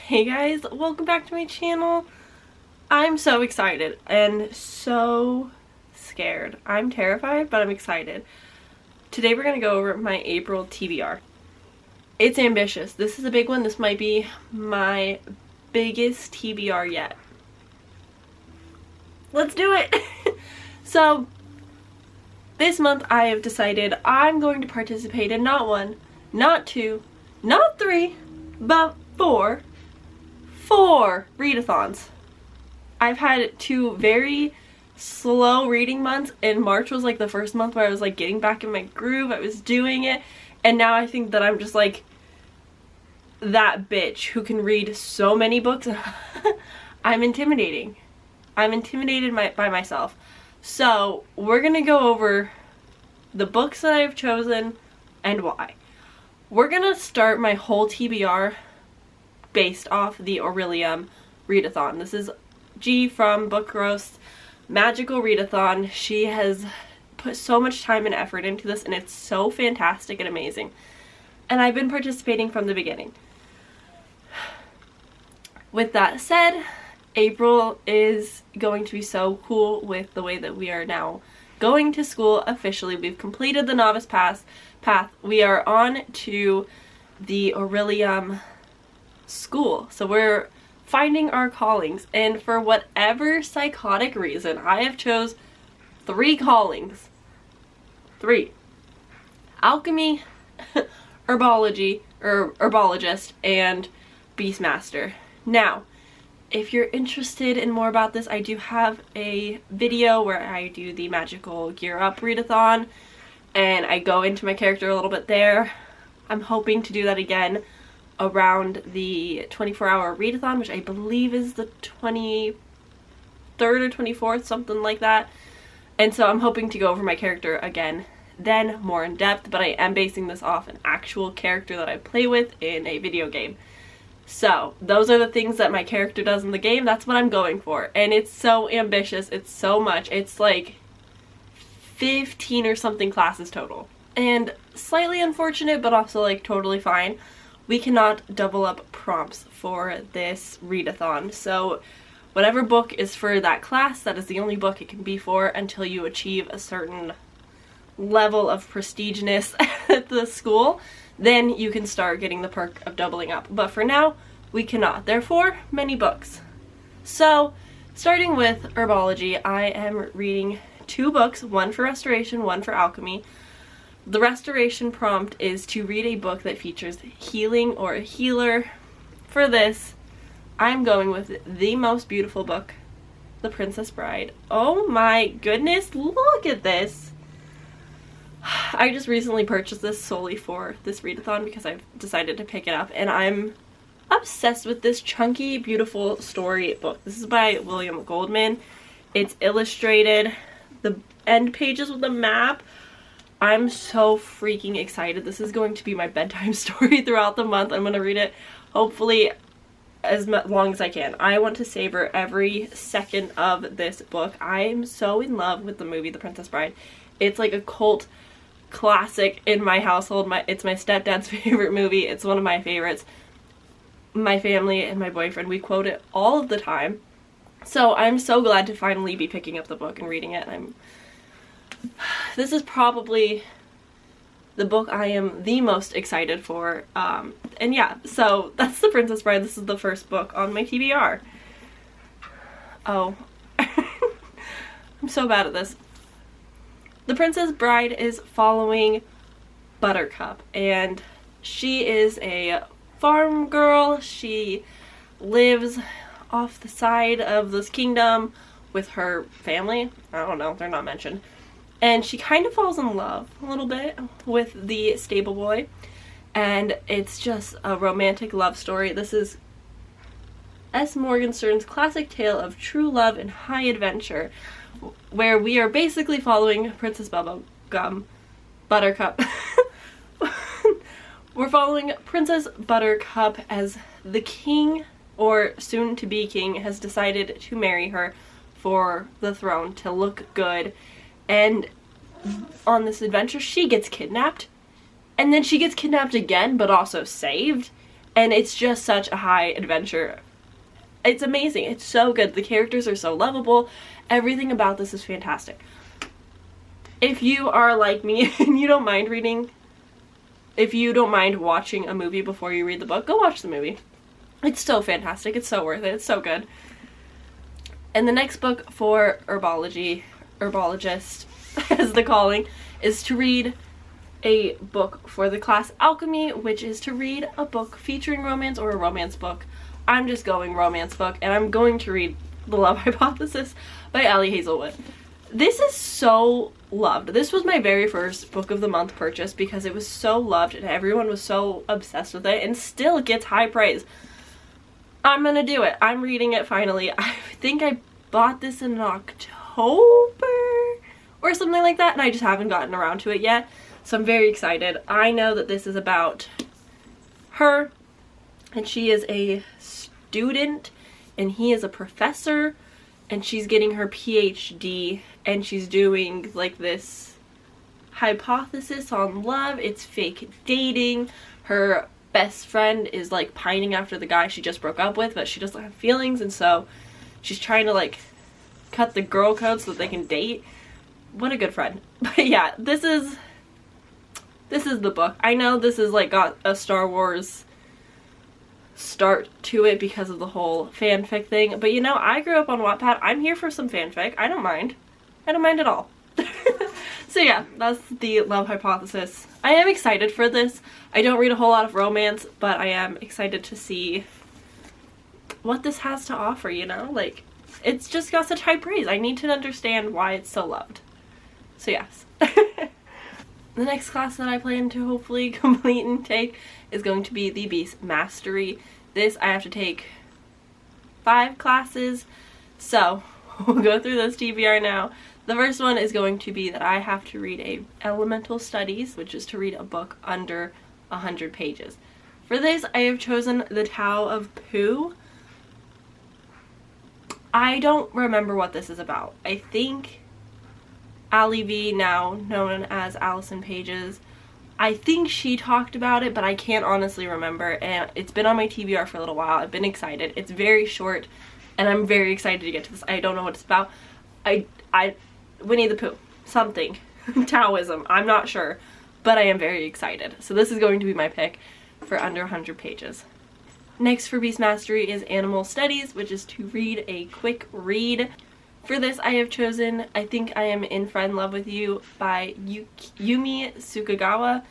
Hey guys, welcome back to my channel. I'm so excited and so scared. I'm terrified, but I'm excited. Today we're gonna go over my April TBR. It's ambitious. This is a big one. This might be my biggest TBR yet. Let's do it! So, this month I have decided I'm going to participate in not one, not two, not three, but four readathons. I've had two very slow reading months, and March was like the first month where I was like getting back in my groove. I was doing it, and now I think that I'm just like that bitch who can read so many books. I'm intimidating. I'm intimidated by myself. So we're gonna go over the books that I've chosen and why. We're gonna start my whole TBR based off the Aurelium readathon. This is G from Book Roast's magical readathon. She has put so much time and effort into this, and it's so fantastic and amazing. And I've been participating from the beginning. With that said, April is going to be so cool with the way that we are now going to school officially. We've completed the novice path. We are on to the Aurelium school. So we're finding our callings, and for whatever psychotic reason, I have chose 3 callings. 3. Alchemy, herbology, or herbologist, and beastmaster. Now, if you're interested in more about this, I do have a video where I do the magical gear up readathon, and I go into my character a little bit there. I'm hoping to do that again around the 24-hour readathon, which I believe is the 23rd or 24th, something like that. And so I'm hoping to go over my character again then, more in depth, but I am basing this off an actual character that I play with in a video game. So those are the things that my character does in the game. That's what I'm going for, and it's so ambitious. It's so much. It's like 15 or something classes total, and slightly unfortunate, but also like totally fine. We cannot double up prompts for this readathon, so whatever book is for that class, that is the only book it can be for until you achieve a certain level of prestigeness at the school. Then you can start getting the perk of doubling up. But for now, we cannot. Therefore, many books. So, starting with herbology, I am reading 2 books, one for restoration, one for alchemy. The restoration prompt is to read a book that features healing or a healer. For this, I'm going with the most beautiful book, The Princess Bride. Oh my goodness, look at this! I just recently purchased this solely for this readathon because I've decided to pick it up, and I'm obsessed with this chunky, beautiful story book. This is by William Goldman. It's illustrated, the end pages with a map. I'm so freaking excited. This is going to be my bedtime story throughout the month. I'm going to read it hopefully as long as I can. I want to savor every second of this book. I'm so in love with the movie The Princess Bride. It's like a cult classic in my household. It's my stepdad's favorite movie. It's one of my favorites. My family and my boyfriend, we quote it all of the time. So I'm so glad to finally be picking up the book and reading it. This is probably the book I am the most excited for. And yeah, so that's The Princess Bride. This is the first book on my TBR. Oh. I'm so bad at this. The Princess Bride is following Buttercup, and she is a farm girl. She lives off the side of this kingdom with her family. I don't know, they're not mentioned. And she kind of falls in love a little bit with the stable boy, and it's just a romantic love story. This is S. Morgenstern's classic tale of true love and high adventure, where we are basically following Princess Buttercup. We're following Princess Buttercup as the king, or soon-to-be king, has decided to marry her for the throne to look good. And on this adventure, she gets kidnapped, and then she gets kidnapped again, but also saved. and it's just such a high adventure. It's amazing. It's so good. The characters are so lovable. Everything about this is fantastic. If you are like me and you don't mind reading, if you don't mind watching a movie before you read the book, go watch the movie. It's so fantastic. It's so worth it. It's so good. And the next book for herbologist, as the calling, is to read a book for the class Alchemy, which is to read a book featuring romance or a romance book. I'm just going romance book, and I'm going to read The Love Hypothesis by Hazelwood. This is so loved. This was my very first book of the month purchase because it was so loved and everyone was so obsessed with it, and still gets high praise. I'm gonna do it. I'm reading it finally. I think I bought this in October or something like that, and I just haven't gotten around to it yet. So I'm very excited. I know that this is about her, and she is a student and he is a professor, and she's getting her PhD, and she's doing like this hypothesis on love. It's fake dating. Her best friend is like pining after the guy she just broke up with, but she doesn't have feelings, and so she's trying to like cut the girl code so that they can date. What a good friend. But yeah, this is the book. I know this is like got a Star Wars start to it because of the whole fanfic thing, but you know, I grew up on Wattpad. I'm here for some fanfic. I don't mind. I don't mind at all. So yeah, that's the Love Hypothesis. I am excited for this. I don't read a whole lot of romance, but I am excited to see what this has to offer, you know? Like, it's just got such high praise. I need to understand why it's so loved. So yes. The next class that I plan to hopefully complete and take is going to be the Beast Mastery. This, I have to take 5 classes, so we'll go through this TBR now. The first one is going to be that I have to read a Elemental Studies, which is to read a book under 100 pages. For this, I have chosen The Tao of Pooh. I don't remember what this is about. I think Ali V, now known as Allison Pages, I think she talked about it, but I can't honestly remember, and it's been on my TBR for a little while. I've been excited. It's very short, and I'm very excited to get to this. I don't know what it's about. Winnie the Pooh. Something. Taoism. I'm not sure, but I am very excited. So this is going to be my pick for under 100 pages. Next for Beast Mastery is Animal Studies, which is to read a quick read. For this, I have chosen I Think I Am in Friend Love with You by Yumi Sakugawa.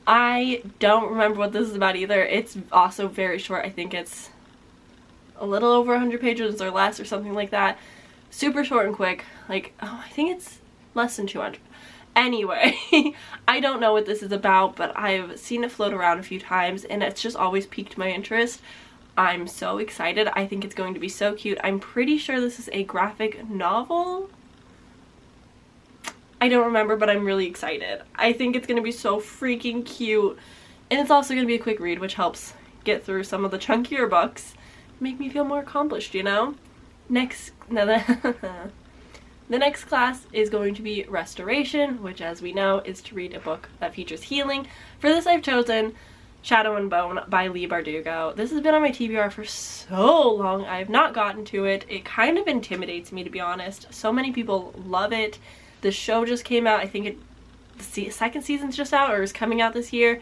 I don't remember what this is about either. It's also very short. I think it's a little over 100 pages or less or something like that. Super short and quick. Like, oh, I think it's less than 200. Anyway, I don't know what this is about, but I've seen it float around a few times, and it's just always piqued my interest. I'm so excited. I think it's going to be so cute. I'm pretty sure this is a graphic novel. I don't remember, but I'm really excited. I think it's going to be so freaking cute. And it's also going to be a quick read, which helps get through some of the chunkier books. Make me feel more accomplished, you know? The next class is going to be Restoration, which, as we know, is to read a book that features healing. For this, I've chosen Shadow and Bone by Leigh Bardugo. This has been on my TBR for so long. I have not gotten to it. It kind of intimidates me, to be honest. So many people love it. The show just came out. I think the second season's just out or is coming out this year.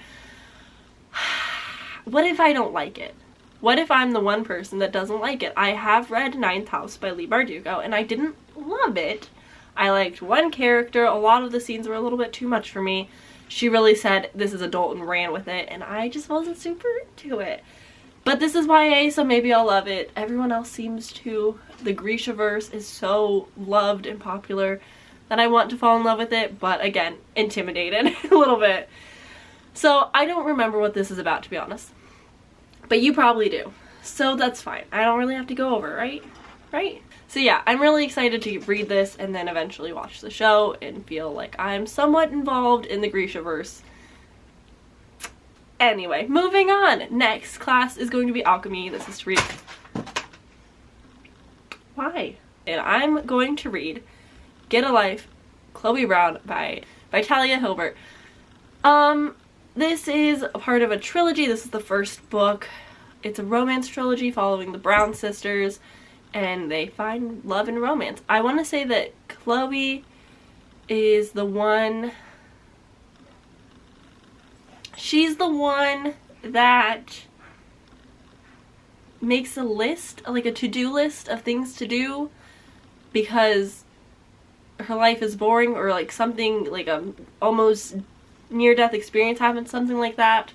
What if I don't like it? What if I'm the one person that doesn't like it? I have read Ninth House by Leigh Bardugo, and I didn't love it. I liked one character. A lot of the scenes were a little bit too much for me. She really said this is adult and ran with it, and I just wasn't super into it. But this is YA, so maybe I'll love it. Everyone else seems to. The Grishaverse is so loved and popular that I want to fall in love with it, but again, intimidated a little bit. So I don't remember what this is about, to be honest. But you probably do. So that's fine. I don't really have to go over, right? Right? So yeah, I'm really excited to read this and then eventually watch the show and feel like I'm somewhat involved in the Grishaverse. Anyway, moving on. Next class is going to be Alchemy. This is to read... Why? And I'm going to read Get a Life, Chloe Brown by Talia, Hibbert. This is a part of a trilogy. This is the first book. It's a romance trilogy following the Brown sisters, and they find love and romance. I want to say that Chloe is the one... She's the one that makes a list, like a to-do list of things to do, because her life is boring, or like something, like a almost near-death experience happens, something like that.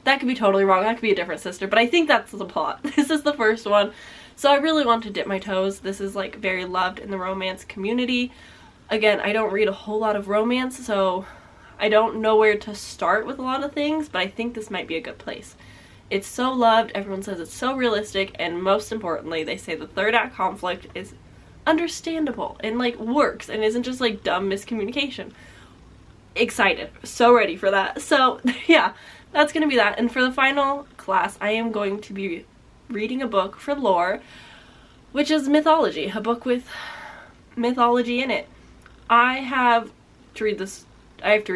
That could be totally wrong. That could be a different sister, but I think that's the plot. This is the first one. So I really want to dip my toes. This is like very loved in the romance community. Again, I don't read a whole lot of romance, so I don't know where to start with a lot of things, but I think this might be a good place. It's so loved, everyone says it's so realistic, and most importantly, they say the third act conflict is understandable and like works and isn't just like dumb miscommunication. Excited. So ready for that. So yeah, that's gonna be that. And for the final class, I am going to be reading a book for lore, which is mythology, a book with mythology in it. I have to read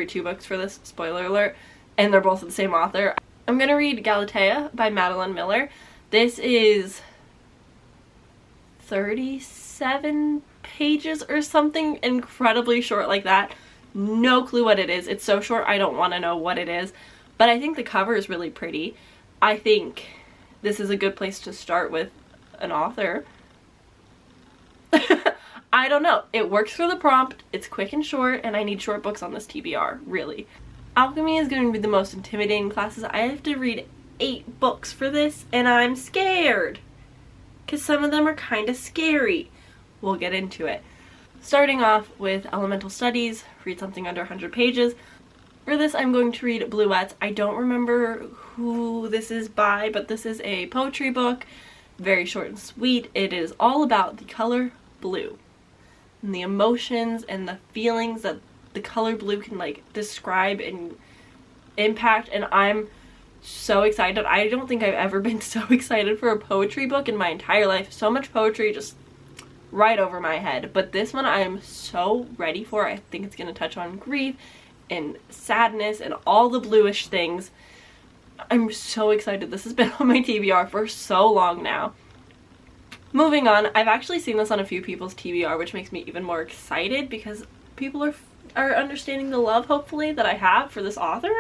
2 books for this, spoiler alert, and they're both of the same author. I'm gonna read Galatea by Madeline Miller. This is 37 pages or something incredibly short like that. No clue what it is. It's so short I don't want to know what it is, but I think the cover is really pretty. I think this is a good place to start with an author. I don't know. It works for the prompt. It's quick and short, and I need short books on this TBR, really. Alchemy is going to be the most intimidating classes. I have to read 8 books for this, and I'm scared, because some of them are kind of scary. We'll get into it. Starting off with Elemental Studies, read something under 100 pages. For this, I'm going to read Bluets. I don't remember who this is by, but this is a poetry book, very short and sweet. It is all about the color blue and the emotions and the feelings that the color blue can like describe and impact, and I'm so excited. I don't think I've ever been so excited for a poetry book in my entire life. So much poetry just right over my head, but this one I am so ready for. I think it's going to touch on grief and sadness and all the bluish things. I'm so excited. This has been on my TBR for so long now. Moving on, I've actually seen this on a few people's TBR, which makes me even more excited because people are understanding the love, hopefully, that I have for this author.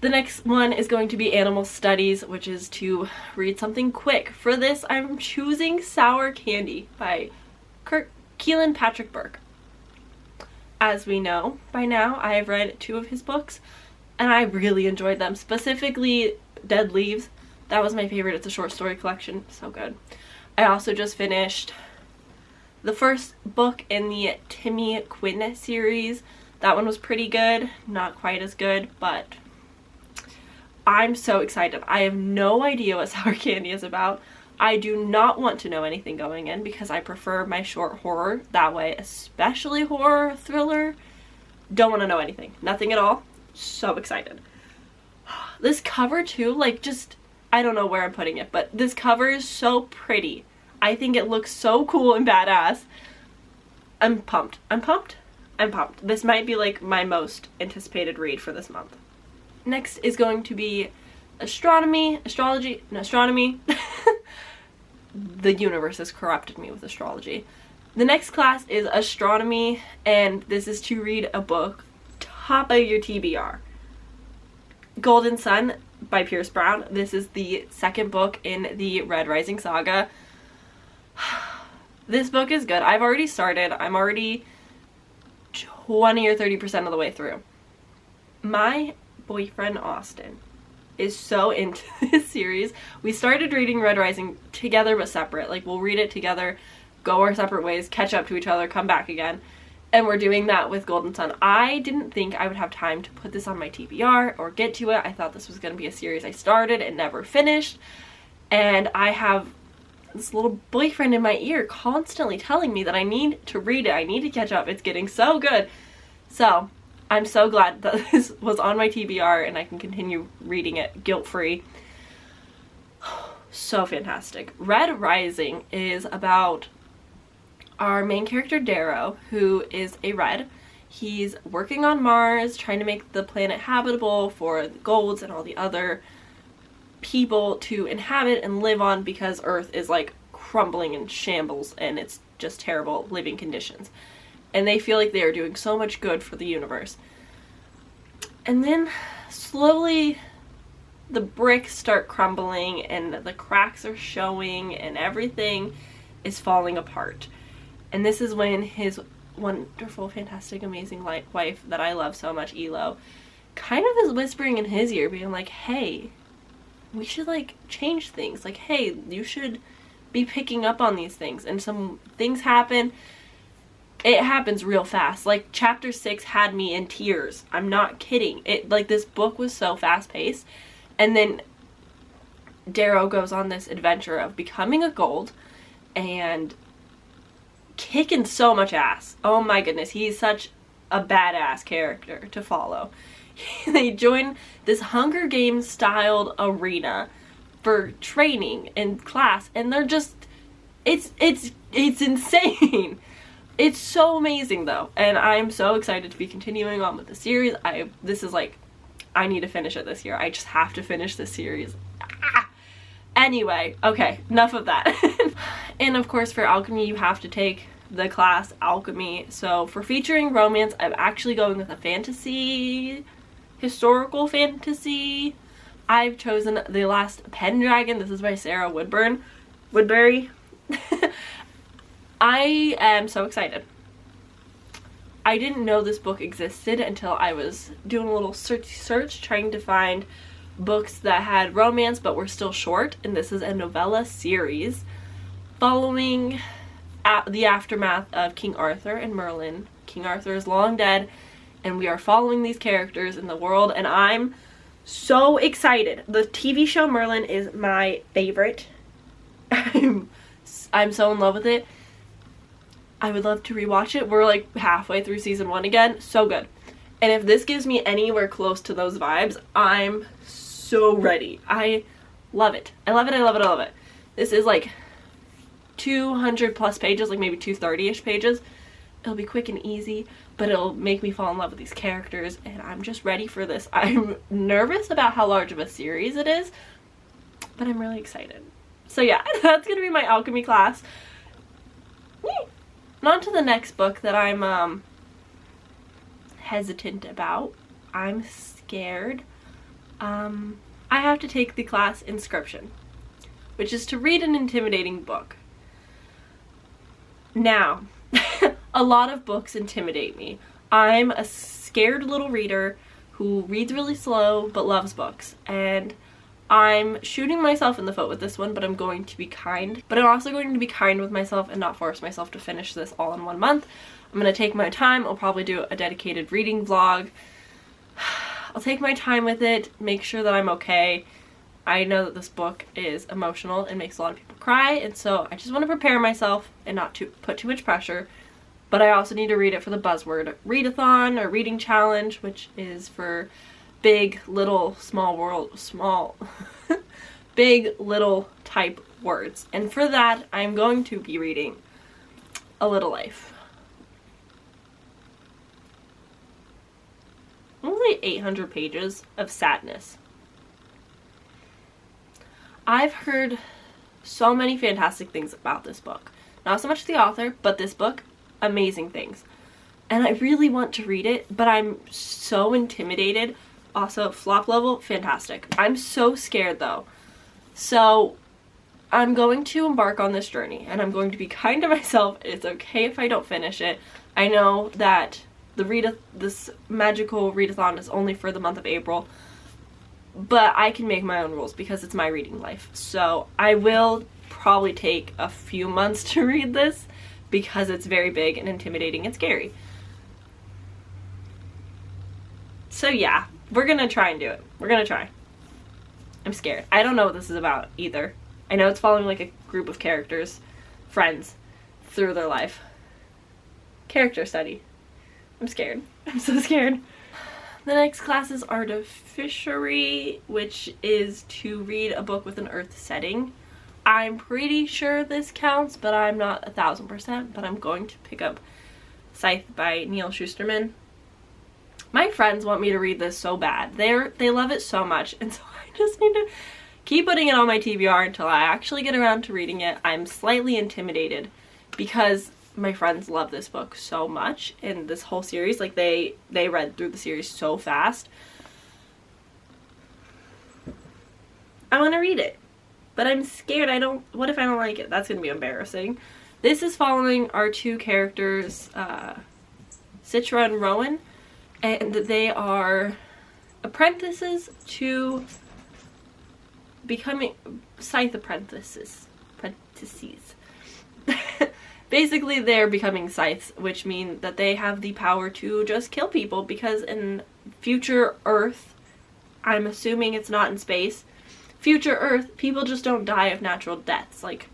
The next one is going to be Animal Studies, which is to read something quick. For this, I'm choosing Sour Candy by Keelan Patrick Burke. As we know by now, I have read 2 of his books, and I really enjoyed them. Specifically, Dead Leaves. That was my favorite. It's a short story collection. So good. I also just finished the first book in the Timmy Quinn series. That one was pretty good. Not quite as good, but I'm so excited. I have no idea what Sour Candy is about. I do not want to know anything going in because I prefer my short horror that way, especially horror thriller. Don't want to know anything. Nothing at all. So excited. This cover too, like just, I don't know where I'm putting it, but this cover is so pretty. I think it looks so cool and badass. I'm pumped. I'm pumped. I'm pumped. This might be like my most anticipated read for this month. Next is going to be astronomy. The universe has corrupted me with astrology. The next class is astronomy, and this is to read a book top of your TBR. Golden Sun by Pierce Brown. This is the second book in the Red Rising saga. This book is good. I've already started. I'm already 20 or 30% of the way through. My boyfriend Austin is so into this series. We started reading Red Rising together but separate. Like, we'll read it together, go our separate ways, catch up to each other, come back again. And we're doing that with Golden Sun. I didn't think I would have time to put this on my TBR or get to it. I thought this was going to be a series I started and never finished. And I have this little boyfriend in my ear constantly telling me that I need to read it. I need to catch up. It's getting so good. So I'm so glad that this was on my TBR and I can continue reading it guilt-free. So fantastic. Red Rising is about our main character Darrow, who is a red, He's working on Mars, trying to make the planet habitable for the Golds and all the other people to inhabit and live on, because Earth is like crumbling in shambles and it's just terrible living conditions. And they feel like they are doing so much good for the universe. And then slowly the bricks start crumbling and the cracks are showing and everything is falling apart. And this is when his wonderful, fantastic, amazing wife that I love so much, Elo, kind of is whispering in his ear, being like, hey, we should like change things. Like, hey, you should be picking up on these things. And some things happen. It happens real fast. Like chapter 6 had me in tears. I'm not kidding. It, like, this book was so fast paced. And then Darrow goes on this adventure of becoming a Gold and kicking so much ass. Oh my goodness, he's such a badass character to follow. They join this Hunger Games styled arena for training and class, and they're just, it's insane. It's so amazing though, and I'm so excited to be continuing on with the series. This is like, I need to finish it this year. I just have to finish this series. Anyway, okay, enough of that. And of course for alchemy you have to take the class alchemy. So for featuring romance, I'm actually going with a fantasy, historical fantasy. I've chosen The Last Pendragon. This is by Sarah Woodbury. I am so excited. I didn't know this book existed until I was doing a little search trying to find books that had romance but were still short, and this is a novella series following the aftermath of King Arthur and Merlin. King Arthur is long dead and we are following these characters in the world, and I'm so excited. The TV show Merlin is my favorite. I'm so in love with it. I would love to rewatch it. We're like halfway through season 1 again. So good. And if this gives me anywhere close to those vibes, I'm so ready. I love it. I love it. I love it. I love it. This is like 200 plus pages, like maybe 230-ish pages. It'll be quick and easy, but it'll make me fall in love with these characters, and I'm just ready for this. I'm nervous about how large of a series it is, but I'm really excited. So yeah, that's gonna be my alchemy class. And on to the next book that I'm hesitant about. I'm scared. I have to take the class Inscription, which is to read an intimidating book. Now, a lot of books intimidate me. I'm a scared little reader who reads really slow but loves books, and I'm shooting myself in the foot with this one, but I'm going to be kind. But I'm also going to be kind with myself and not force myself to finish this all in 1 month. I'm going to take my time. I'll probably do a dedicated reading vlog. I'll take my time with it, make sure that I'm okay. I know that this book is emotional and makes a lot of people cry, and so I just want to prepare myself and not to put too much pressure. But I also need to read it for the buzzword readathon or reading challenge, which is for big, little, small, big, little type words. And for that, I'm going to be reading A Little Life. Only 800 pages of sadness. I've heard so many fantastic things about this book. Not so much the author, but this book, amazing things. And I really want to read it, but I'm so intimidated. Also, flop level, fantastic. I'm so scared though. So I'm going to embark on this journey, and I'm going to be kind to myself. It's okay if I don't finish it. I know that this magical readathon is only for the month of April, but I can make my own rules because it's my reading life. So I will probably take a few months to read this because it's very big and intimidating and scary. So yeah, we're gonna try and do it. We're gonna try. I'm scared. I don't know what this is about either. I know it's following like a group of characters, friends, through their life. Character study. I'm scared. I'm so scared. The next class is Artificery, which is to read a book with an earth setting. I'm pretty sure this counts, but I'm not 1000%, but I'm going to pick up Scythe by Neal Shusterman. My friends want me to read this so bad. They love it so much, and so I just need to keep putting it on my TBR until I actually get around to reading it. I'm slightly intimidated because my friends love this book so much, and this whole series, like they read through the series so fast. I want to read it, but I'm scared. What if I don't like it? That's gonna be embarrassing. This is following our two characters, Citra and Rowan, and they are apprentices to becoming Scythe apprentices. Basically, they're becoming Scythes, which mean that they have the power to just kill people, because in future Earth, I'm assuming it's not in space, future Earth, people just don't die of natural deaths. Like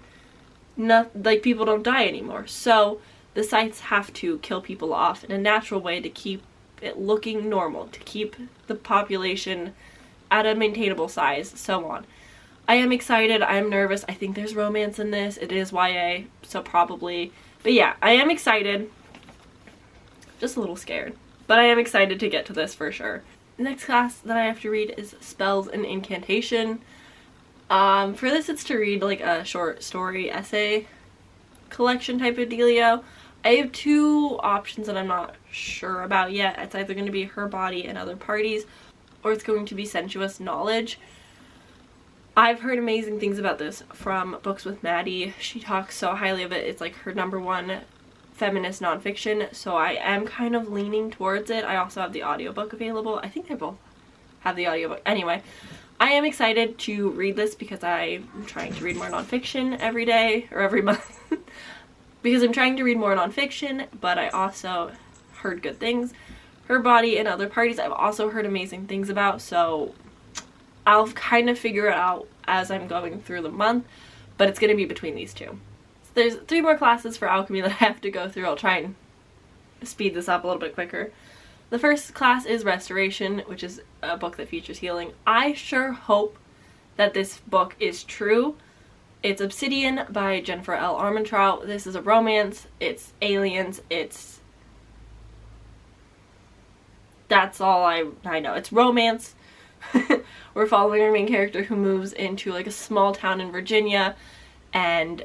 people don't die anymore. So the Scythes have to kill people off in a natural way to keep it looking normal, to keep the population at a maintainable size, so on. I am excited. I am nervous. I think there's romance in this. It is YA, so probably. But yeah, I am excited. Just a little scared. But I am excited to get to this for sure. The next class that I have to read is Spells and Incantation. For this, it's to read like a short story essay collection type of dealio. I have two options that I'm not sure about yet. It's either going to be Her Body and Other Parties, or it's going to be Sensuous Knowledge. I've heard amazing things about this from Books with Maddie. She talks so highly of it. It's like her #1 feminist nonfiction, so I am kind of leaning towards it. I also have the audiobook available. I think they both have the audiobook. Anyway, I am excited to read this because I'm trying to read more nonfiction every day, or every month. Because I'm trying to read more nonfiction, but I also heard good things. Her Body and Other Parties I've also heard amazing things about, so I'll kind of figure it out as I'm going through the month, but it's going to be between these two. So there's 3 more classes for alchemy that I have to go through. I'll try and speed this up a little bit quicker. The first class is Restoration, which is a book that features healing. I sure hope that this book is true. It's Obsidian by Jennifer L. Armentrout. This is a romance. It's aliens. That's all I know. It's romance. We're following our main character who moves into like a small town in Virginia, and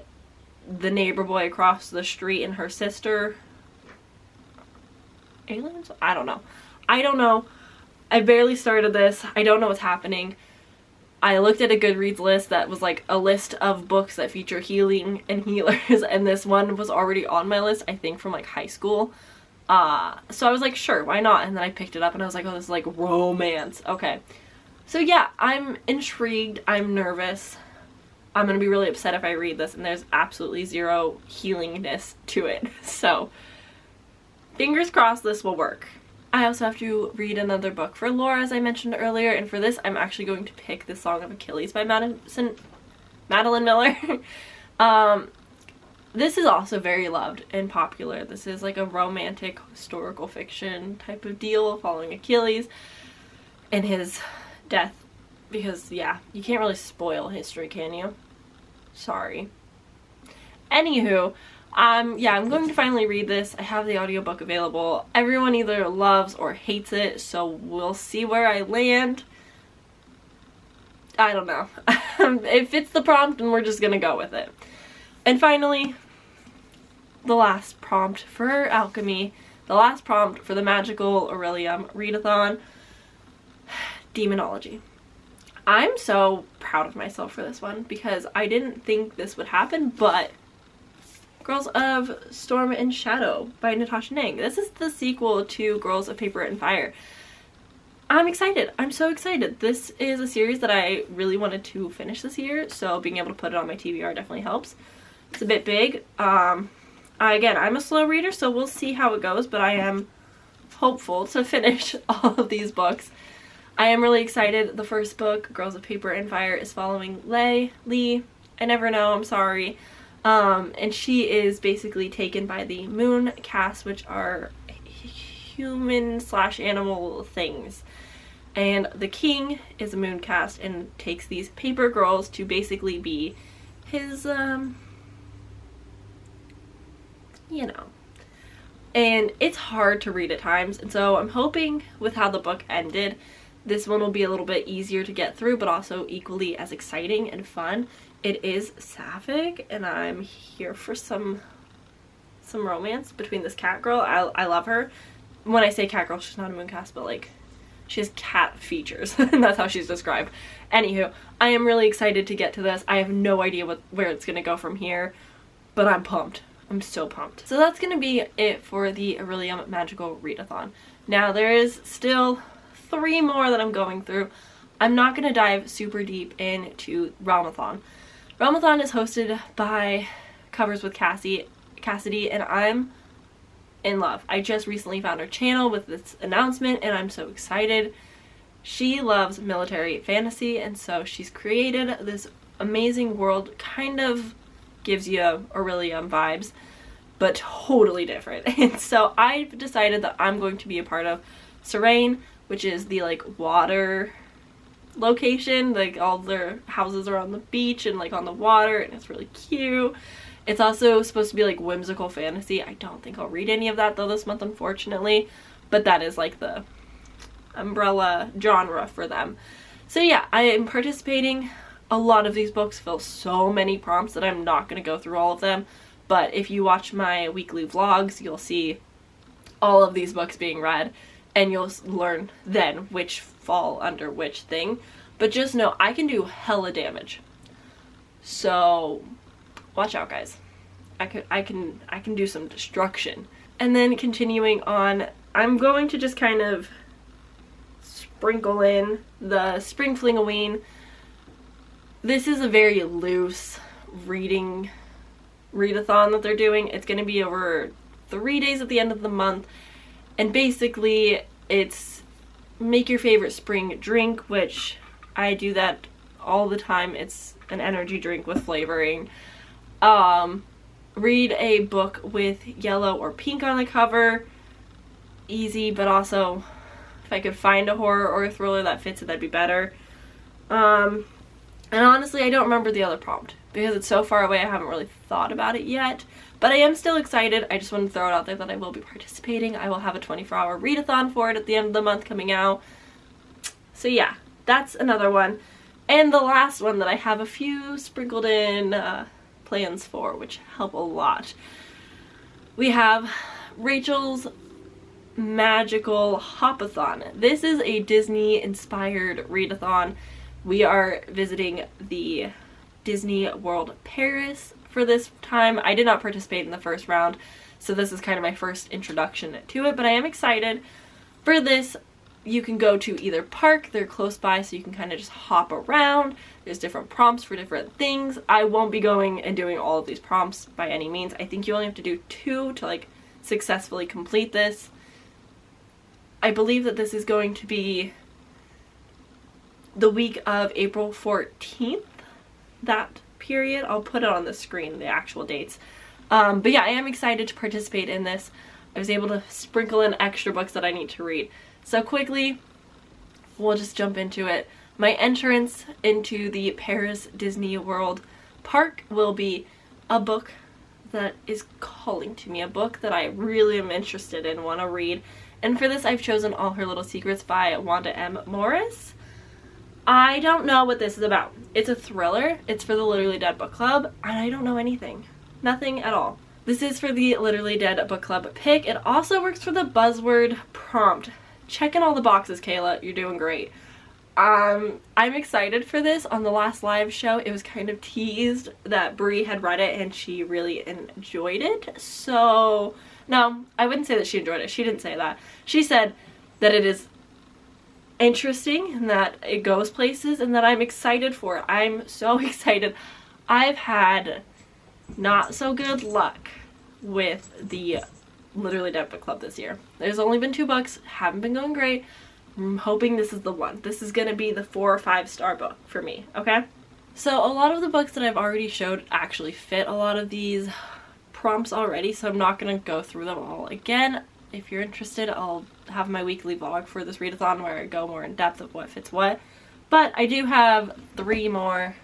the neighbor boy across the street and her sister. Aliens? I don't know. I barely started this. I don't know what's happening. I looked at a Goodreads list that was like a list of books that feature healing and healers, and this one was already on my list, I think from like high school. So I was like, sure, why not? And then I picked it up and I was like, oh, this is like romance. Okay. So yeah, I'm intrigued. I'm nervous. I'm gonna be really upset if I read this and there's absolutely zero healingness to it. So fingers crossed this will work. I also have to read another book for Laura, as I mentioned earlier, and for this I'm actually going to pick The Song of Achilles by Madeline Miller. This is also very loved and popular. This is like a romantic historical fiction type of deal following Achilles and his death, because yeah, you can't really spoil history, can you? Sorry. Anywho, yeah, I'm going to finally read this. I have the audiobook available. Everyone either loves or hates it, so we'll see where I land. I don't know. It fits the prompt and we're just gonna go with it. And finally, the last prompt for alchemy, the last prompt for the magical Aurelium readathon, demonology. I'm so proud of myself for this one because I didn't think this would happen, but Girls of Storm and Shadow by Natasha Nang. This is the sequel to Girls of Paper and Fire. I'm excited. I'm so excited. This is a series that I really wanted to finish this year, so being able to put it on my TBR definitely helps. It's a bit big. Again, I'm a slow reader, so we'll see how it goes, but I am hopeful to finish all of these books. I am really excited. The first book, Girls of Paper and Fire, is following Leigh. I never know, I'm sorry. And she is basically taken by the Moon Caste, which are human/animal things. And the king is a Moon Caste and takes these paper girls to basically be his, you know, and it's hard to read at times, and so I'm hoping with how the book ended, this one will be a little bit easier to get through, but also equally as exciting and fun. It is sapphic, and I'm here for some romance between this cat girl. I love her. When I say cat girl, she's not a mooncast, but like, she has cat features, and that's how she's described. Anywho, I am really excited to get to this. I have no idea where it's gonna go from here, but I'm pumped. I'm so pumped. So that's gonna be it for the Aurelium Magical Readathon. Now there is still 3 more that I'm going through. I'm not gonna dive super deep into Realmathon. Realmathon is hosted by Covers with Cassidy, and I'm in love. I just recently found her channel with this announcement, and I'm so excited. She loves military fantasy, and so she's created this amazing world, kind of gives you Aurelium vibes, but totally different. And so I've decided that I'm going to be a part of Serene, which is the like water location. Like all their houses are on the beach and like on the water, and it's really cute. It's also supposed to be like whimsical fantasy. I don't think I'll read any of that though this month, unfortunately, but that is like the umbrella genre for them. So yeah, I am participating. A lot of these books fill so many prompts that I'm not going to go through all of them, but if you watch my weekly vlogs, you'll see all of these books being read, and you'll learn then which fall under which thing. But just know I can do hella damage, so watch out, guys. I can do some destruction. And then continuing on, I'm going to just kind of sprinkle in the Spring Fling-O-Ween. This is a very loose readathon that they're doing. It's going to be over 3 days at the end of the month, and basically it's make your favorite spring drink, which I do that all the time. It's an energy drink with flavoring. Read a book with yellow or pink on the cover. Easy, but also if I could find a horror or a thriller that fits it, that'd be better. And honestly, I don't remember the other prompt because it's so far away. I haven't really thought about it yet, but I am still excited. I just want to throw it out there that I will be participating. I will have a 24-hour readathon for it at the end of the month coming out. So yeah, that's another one. And the last one that I have a few sprinkled in plans for, which help a lot. We have Rachel's Magical Hopathon. This is a Disney inspired readathon. We are visiting the Disney World Paris for this time. I did not participate in the first round, so this is kind of my first introduction to it, but I am excited. For this, you can go to either park, they're close by, so you can kind of just hop around. There's different prompts for different things. I won't be going and doing all of these prompts by any means. I think you only have to do 2 to like successfully complete this. I believe that this is going to be the week of April 14th, that period. I'll put it on the screen, the actual dates. But yeah, I am excited to participate in this. I was able to sprinkle in extra books that I need to read. So quickly, we'll just jump into it. My entrance into the Paris Disney World Park will be a book that is calling to me, a book that I really am interested in, want to read. And for this, I've chosen All Her Little Secrets by Wanda M. Morris. I don't know what this is about. It's a thriller. It's for the Literally Dead Book Club, and I don't know anything. Nothing at all. This is for the Literally Dead Book Club pick. It also works for the buzzword prompt. Checking all the boxes, Kayla. You're doing great. I'm excited for this. On the last live show, it was kind of teased that Brie had read it and she really enjoyed it. So, no, I wouldn't say that she enjoyed it. She didn't say that. She said that it is interesting and that it goes places and that I'm excited for it. I'm so excited. I've had not so good luck with the Literally Dead Book Club this year. There's only been 2 books, haven't been going great. I'm hoping this is the one. This is gonna be the 4 or 5 star book for me, okay? So a lot of the books that I've already showed actually fit a lot of these prompts already, so I'm not gonna go through them all again. If you're interested, I'll have my weekly vlog for this readathon where I go more in depth of what fits what. But I do have 3 more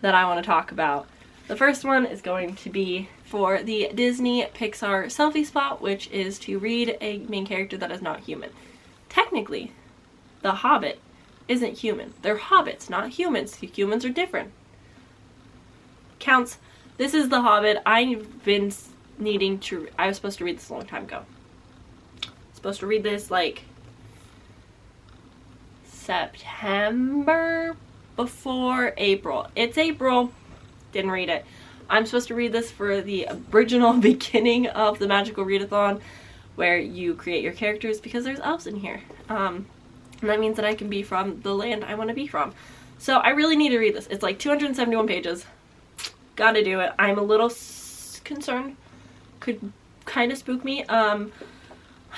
that I want to talk about. The first one is going to be for the Disney Pixar selfie spot, which is to read a main character that is not human. Technically, the Hobbit isn't human. They're hobbits, not humans. Humans are different. Counts. This is the Hobbit. I've been needing to... I was supposed to read this a long time ago. Supposed to read this like September before April. It's April. Didn't read it. I'm supposed to read this for the original beginning of the Magical Readathon, where you create your characters because there's elves in here. And that means that I can be from the land I want to be from. So I really need to read this. It's like 271 pages. Gotta do it. I'm a little concerned. Could kind of spook me. I'm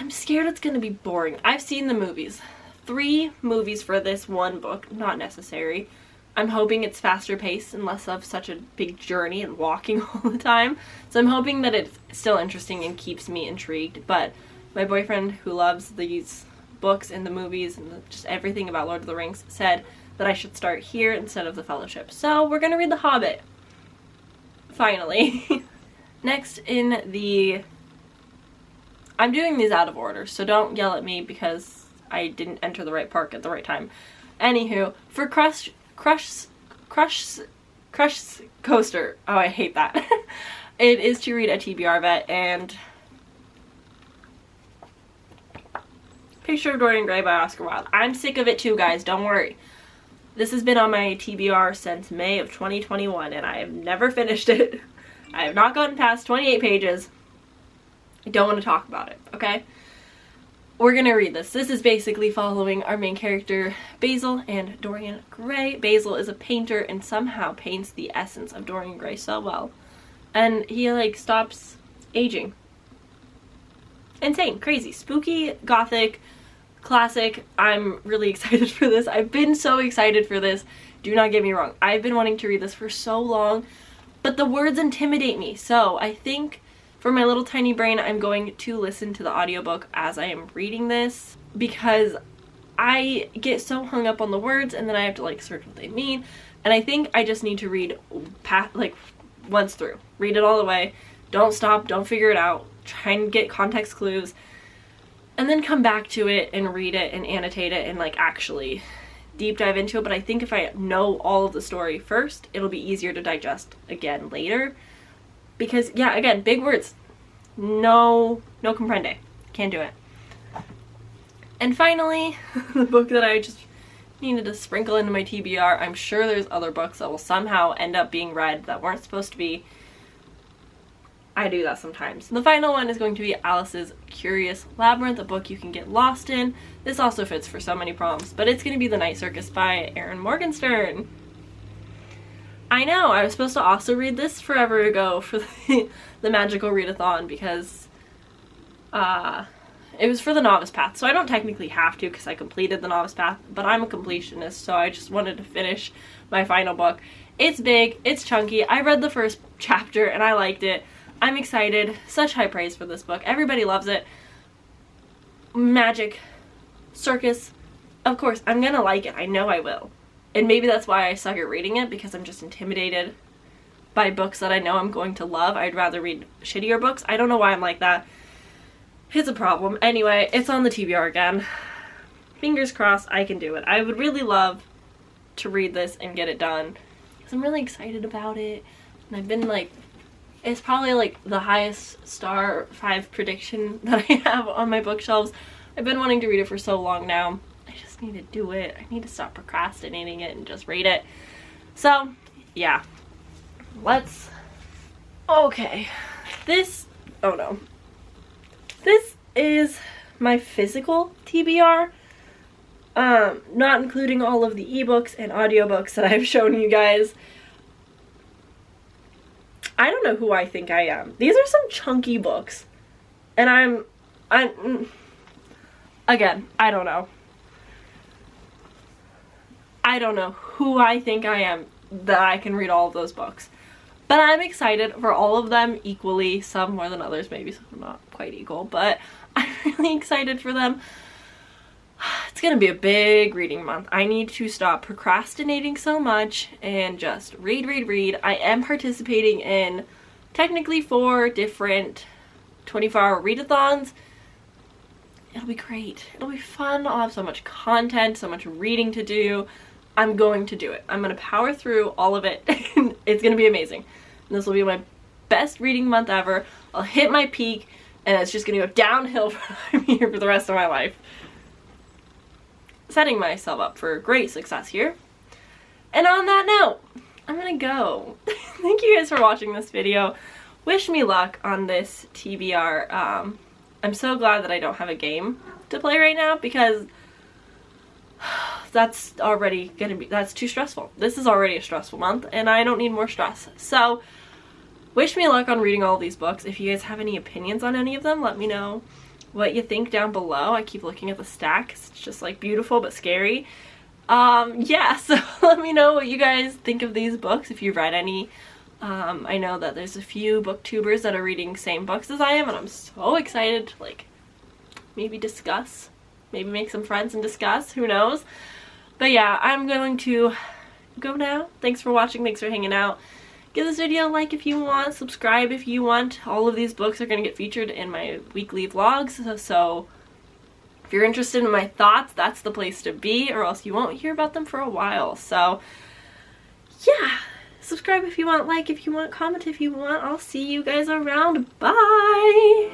scared it's gonna be boring. I've seen the movies. 3 movies for this one book. Not necessary. I'm hoping it's faster paced and less of such a big journey and walking all the time. So I'm hoping that it's still interesting and keeps me intrigued. But my boyfriend, who loves these books and the movies and just everything about Lord of the Rings, said that I should start here instead of The Fellowship. So we're gonna read The Hobbit. Finally. Next in the... I'm doing these out of order, so don't yell at me because I didn't enter the right park at the right time. Anywho, for Crush Coaster. Oh, I hate that. It is to read a TBR vet and Picture of Dorian Gray by Oscar Wilde. I'm sick of it too, guys. Don't worry. This has been on my TBR since May of 2021 and I have never finished it. I have not gotten past 28 pages. I don't want to talk about it, okay? We're gonna read this. This is basically following our main character, Basil and Dorian Gray. Basil is a painter and somehow paints the essence of Dorian Gray so well. And he, like, stops aging. Insane, crazy, spooky, gothic, classic. I'm really excited for this. I've been so excited for this. Do not get me wrong. I've been wanting to read this for so long, but the words intimidate me. So I think for my little tiny brain, I'm going to listen to the audiobook as I am reading this because I get so hung up on the words and then I have to like search what they mean. And I think I just need to read once through. Read it all the way. Don't stop. Don't figure it out. Try and get context clues. And then come back to it and read it and annotate it and like actually deep dive into it. But I think if I know all of the story first, it'll be easier to digest again later. Because, yeah, again, big words. No comprende. Can't do it. And finally, the book that I just needed to sprinkle into my TBR. I'm sure there's other books that will somehow end up being read that weren't supposed to be. I do that sometimes. The final one is going to be Alice's Curious Labyrinth, a book you can get lost in. This also fits for so many prompts, but it's going to be The Night Circus by Erin Morgenstern. I know, I was supposed to also read this forever ago for the Magical Readathon because it was for the Novice Path, so I don't technically have to because I completed the Novice Path, but I'm a completionist, so I just wanted to finish my final book. It's big, it's chunky, I read the first chapter and I liked it. I'm excited, such high praise for this book, everybody loves it. Magic, circus, of course, I'm gonna like it, I know I will. And maybe that's why I suck at reading it, because I'm just intimidated by books that I know I'm going to love. I'd rather read shittier books. I don't know why I'm like that. It's a problem. Anyway, it's on the TBR again. Fingers crossed I can do it. I would really love to read this and get it done, because I'm really excited about it. And I've been like, it's probably like the highest star 5 prediction that I have on my bookshelves. I've been wanting to read it for so long now. I need to do it. I need to stop procrastinating it and just read it. So, yeah. Okay. Oh no. This is my physical TBR. Not including all of the ebooks and audiobooks that I've shown you guys. I don't know who I think I am. These are some chunky books. And again, I don't know. I don't know who I think I am that I can read all of those books. But I'm excited for all of them equally, some more than others, maybe some not quite equal, but I'm really excited for them. It's gonna be a big reading month. I need to stop procrastinating so much and just read. I am participating in technically 4 different 24-hour readathons. It'll be great. It'll be fun. I'll have so much content, so much reading to do. I'm going to do it. I'm gonna power through all of it. It's gonna be amazing. And this will be my best reading month ever. I'll hit my peak and it's just gonna go downhill from here for the rest of my life. Setting myself up for great success here. And on that note, I'm gonna go. Thank you guys for watching this video. Wish me luck on this TBR. I'm so glad that I don't have a game to play right now because that's already gonna be, that's too stressful. This is already a stressful month and I don't need more stress. So wish me luck on reading all these books. If you guys have any opinions on any of them, let me know what you think down below. I keep looking at the stack. It's just like beautiful but scary. Yeah, so let me know what you guys think of these books if you've read any. I know that there's a few booktubers that are reading same books as I am, and I'm so excited to like maybe discuss, maybe make some friends and discuss, who knows. But yeah, I'm going to go now. Thanks for watching, thanks for hanging out. Give this video a like if you want, subscribe if you want. All of these books are going to get featured in my weekly vlogs, so if you're interested in my thoughts, that's the place to be, or else you won't hear about them for a while. So yeah, subscribe if you want, like if you want, comment if you want. I'll see you guys around. Bye!